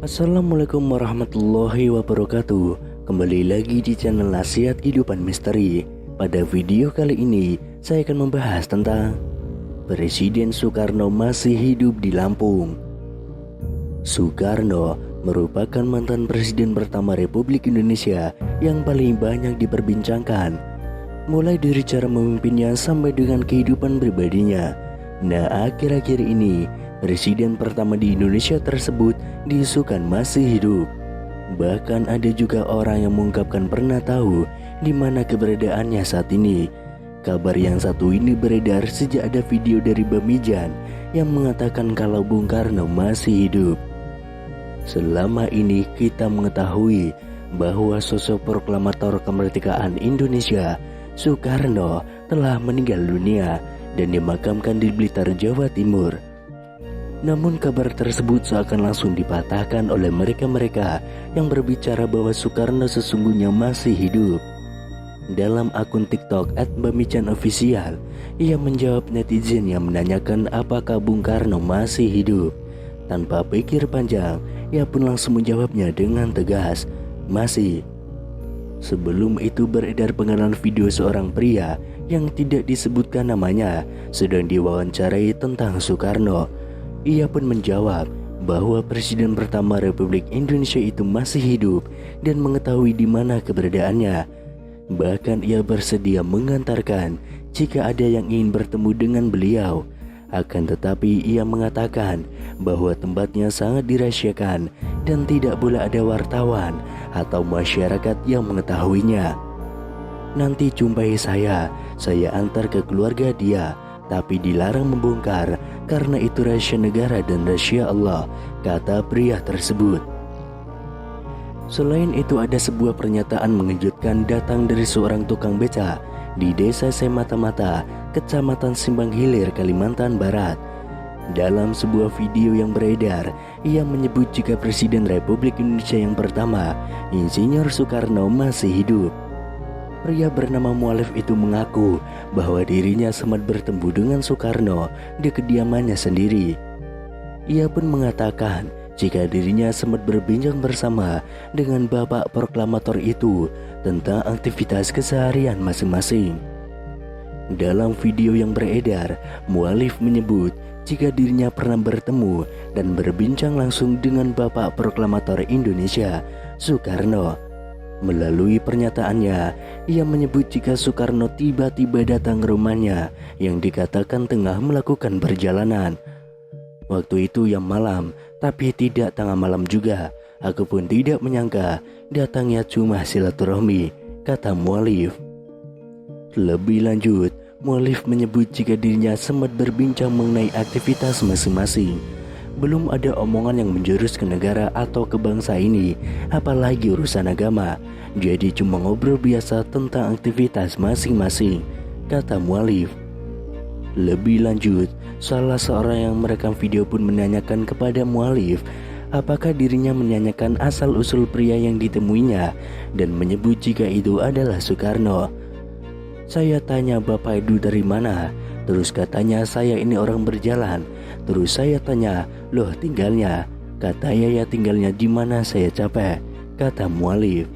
Assalamualaikum warahmatullahi wabarakatuh. Kembali lagi di channel Nasihat Kehidupan Misteri. Pada video kali ini saya akan membahas tentang Presiden Soekarno masih hidup di Lampung. Soekarno merupakan mantan presiden pertama Republik Indonesia yang paling banyak diperbincangkan, mulai dari cara memimpinnya sampai dengan kehidupan pribadinya. Nah, akhir-akhir ini presiden pertama di Indonesia tersebut diisukan masih hidup. Bahkan ada juga orang yang mengungkapkan pernah tahu di mana keberadaannya saat ini. Kabar yang satu ini beredar sejak ada video dari Bamijan yang mengatakan kalau Bung Karno masih hidup. Selama ini kita mengetahui bahwa sosok proklamator kemerdekaan Indonesia Soekarno telah meninggal dunia dan dimakamkan di Blitar, Jawa Timur. Namun kabar tersebut seakan langsung dipatahkan oleh mereka-mereka yang berbicara bahwa Soekarno sesungguhnya masih hidup. Dalam akun TikTok @bamijanofficial, ia menjawab netizen yang menanyakan apakah Bung Karno masih hidup. Tanpa pikir panjang, ia pun langsung menjawabnya dengan tegas, masih. Sebelum itu beredar penggalan video seorang pria yang tidak disebutkan namanya sedang diwawancarai tentang Soekarno. Ia pun menjawab bahwa presiden pertama Republik Indonesia itu masih hidup dan mengetahui di mana keberadaannya. Bahkan ia bersedia mengantarkan jika ada yang ingin bertemu dengan beliau. Akan tetapi ia mengatakan bahwa tempatnya sangat dirahasiakan dan tidak boleh ada wartawan atau masyarakat yang mengetahuinya. Nanti jumpai saya antar ke keluarga dia, tapi dilarang membongkar karena itu rahasia negara dan rahasia Allah, kata pria tersebut. Selain itu ada sebuah pernyataan mengejutkan datang dari seorang tukang beca di Desa Semata-Mata, Kecamatan Simbang Hilir, Kalimantan Barat. Dalam sebuah video yang beredar, ia menyebut jika Presiden Republik Indonesia yang pertama, Insinyur Soekarno, masih hidup. Pria bernama Mualif itu mengaku bahwa dirinya sempat bertemu dengan Soekarno di kediamannya sendiri. Ia pun mengatakan jika dirinya sempat berbincang bersama dengan bapak proklamator itu tentang aktivitas keseharian masing-masing. Dalam video yang beredar, Mualif menyebut jika dirinya pernah bertemu dan berbincang langsung dengan bapak proklamator Indonesia, Soekarno. Melalui pernyataannya, ia menyebut jika Soekarno tiba-tiba datang ke rumahnya yang dikatakan tengah melakukan perjalanan. Waktu itu yang malam, tapi tidak tengah malam juga. Aku pun tidak menyangka datangnya cuma silaturahmi, kata Mualif. Lebih lanjut, Mualif menyebut jika dirinya sempat berbincang mengenai aktivitas masing-masing. Belum ada omongan yang menjurus ke negara atau ke bangsa ini, apalagi urusan agama. Jadi cuma ngobrol biasa tentang aktivitas masing-masing, kata Mualif. Lebih lanjut, salah seorang yang merekam video pun menanyakan kepada Mualif apakah dirinya menanyakan asal-usul pria yang ditemuinya dan menyebut jika itu adalah Soekarno. Saya tanya bapak itu dari mana, terus katanya saya ini orang berjalan. Terus saya tanya, loh tinggalnya? Katanya ya tinggalnya di mana, saya capek, kata Mualif.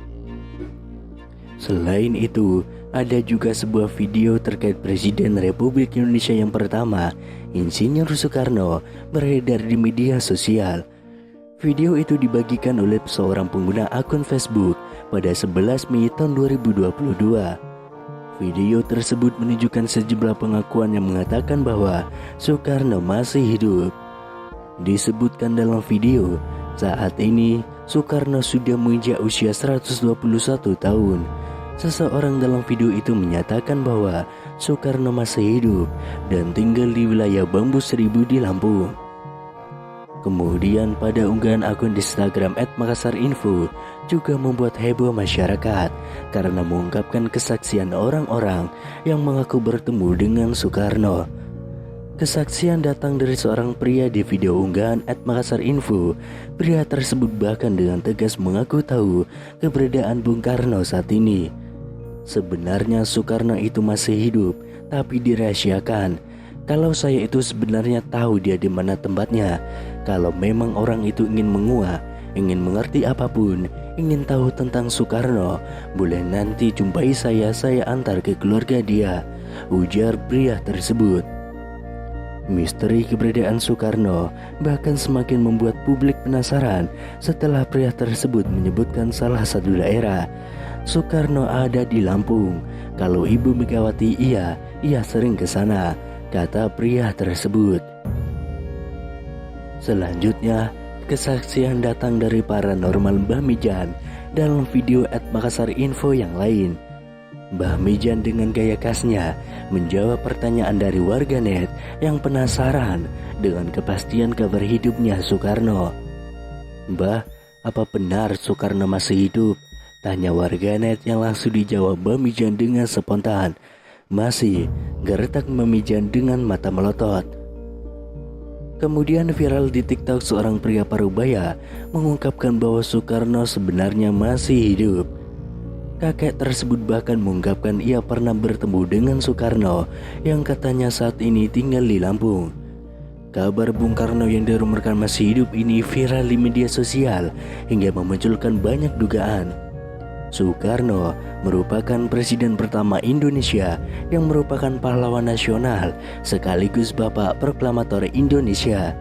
Selain itu, ada juga sebuah video terkait Presiden Republik Indonesia yang pertama, Insinyur Soekarno, beredar di media sosial. Video itu dibagikan oleh seorang pengguna akun Facebook pada 11 Mei tahun 2022. Video tersebut menunjukkan sejumlah pengakuan yang mengatakan bahwa Soekarno masih hidup. Disebutkan dalam video, saat ini Soekarno sudah menginjak usia 121 tahun. Seseorang dalam video itu menyatakan bahwa Soekarno masih hidup dan tinggal di wilayah Bambu Seribu di Lampung. Kemudian pada unggahan akun Instagram @makassarinfo juga membuat heboh masyarakat karena mengungkapkan kesaksian orang-orang yang mengaku bertemu dengan Soekarno. Kesaksian datang dari seorang pria di video unggahan @makassarinfo. Pria tersebut bahkan dengan tegas mengaku tahu keberadaan Bung Karno saat ini. Sebenarnya Soekarno itu masih hidup, tapi dirahasiakan. Kalau saya itu sebenarnya tahu dia di mana tempatnya. Kalau memang orang itu ingin menguak, ingin mengerti apapun, ingin tahu tentang Soekarno, boleh nanti jumpai saya antar ke keluarga dia, ujar pria tersebut. Misteri keberadaan Soekarno bahkan semakin membuat publik penasaran setelah pria tersebut menyebutkan salah satu daerah. Soekarno ada di Lampung. Kalau Ibu Megawati ia sering ke sana, kata pria tersebut. Selanjutnya, kesaksian datang dari paranormal Mbah Mijan dalam video @MakassarInfo yang lain. Mbah Mijan dengan gaya khasnya menjawab pertanyaan dari warganet yang penasaran dengan kepastian kabar hidupnya Soekarno. "Mbah, apa benar Soekarno masih hidup?" tanya warganet yang langsung dijawab Mbah Mijan dengan spontan. "Masih," gertak Mbah Mijan dengan mata melotot. Kemudian viral di TikTok seorang pria Parubaya mengungkapkan bahwa Soekarno sebenarnya masih hidup. Kakek tersebut bahkan mengungkapkan ia pernah bertemu dengan Soekarno yang katanya saat ini tinggal di Lampung. Kabar Bung Karno yang dirumorkan masih hidup ini viral di media sosial hingga memunculkan banyak dugaan. Soekarno merupakan presiden pertama Indonesia yang merupakan pahlawan nasional sekaligus bapak proklamator Indonesia.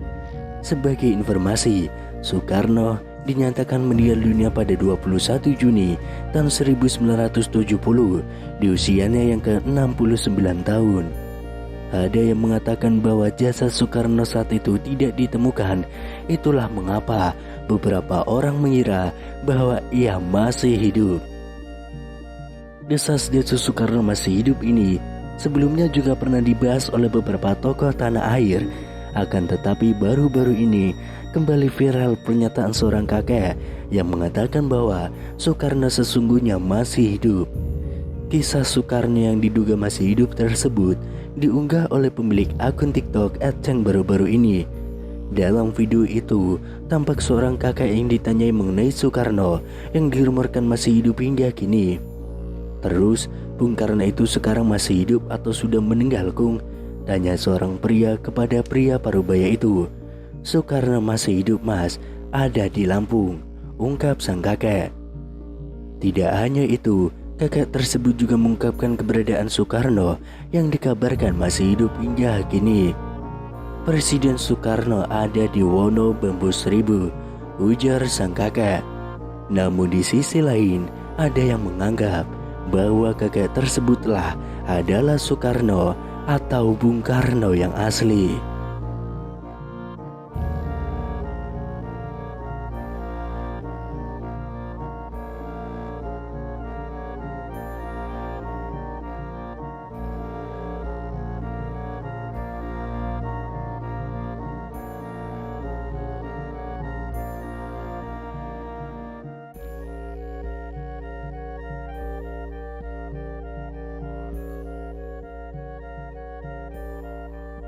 Sebagai informasi, Soekarno dinyatakan meninggal dunia pada 21 Juni tahun 1970 di usianya yang ke-69 tahun. Ada yang mengatakan bahwa jasad Soekarno saat itu tidak ditemukan. Itulah mengapa beberapa orang mengira bahwa ia masih hidup. Desas-desus Soekarno masih hidup ini sebelumnya juga pernah dibahas oleh beberapa tokoh tanah air. Akan tetapi baru-baru ini kembali viral pernyataan seorang kakek yang mengatakan bahwa Soekarno sesungguhnya masih hidup. Kisah Soekarno yang diduga masih hidup tersebut diunggah oleh pemilik akun TikTok @ceng baru-baru ini. Dalam video itu, tampak seorang kakek yang ditanyai mengenai Soekarno yang dirumorkan masih hidup hingga kini. "Terus, Bung Karno itu sekarang masih hidup atau sudah meninggal, Kung?" tanya seorang pria kepada pria Parubaya itu. "Soekarno masih hidup, Mas, ada di Lampung," ungkap sang kakek. Tidak hanya itu, kakek tersebut juga mengungkapkan keberadaan Soekarno yang dikabarkan masih hidup hingga kini. "Presiden Soekarno ada di Wono Bambu Seribu," ujar sang kakek. Namun di sisi lain, ada yang menganggap bahwa kakek tersebutlah adalah Soekarno atau Bung Karno yang asli.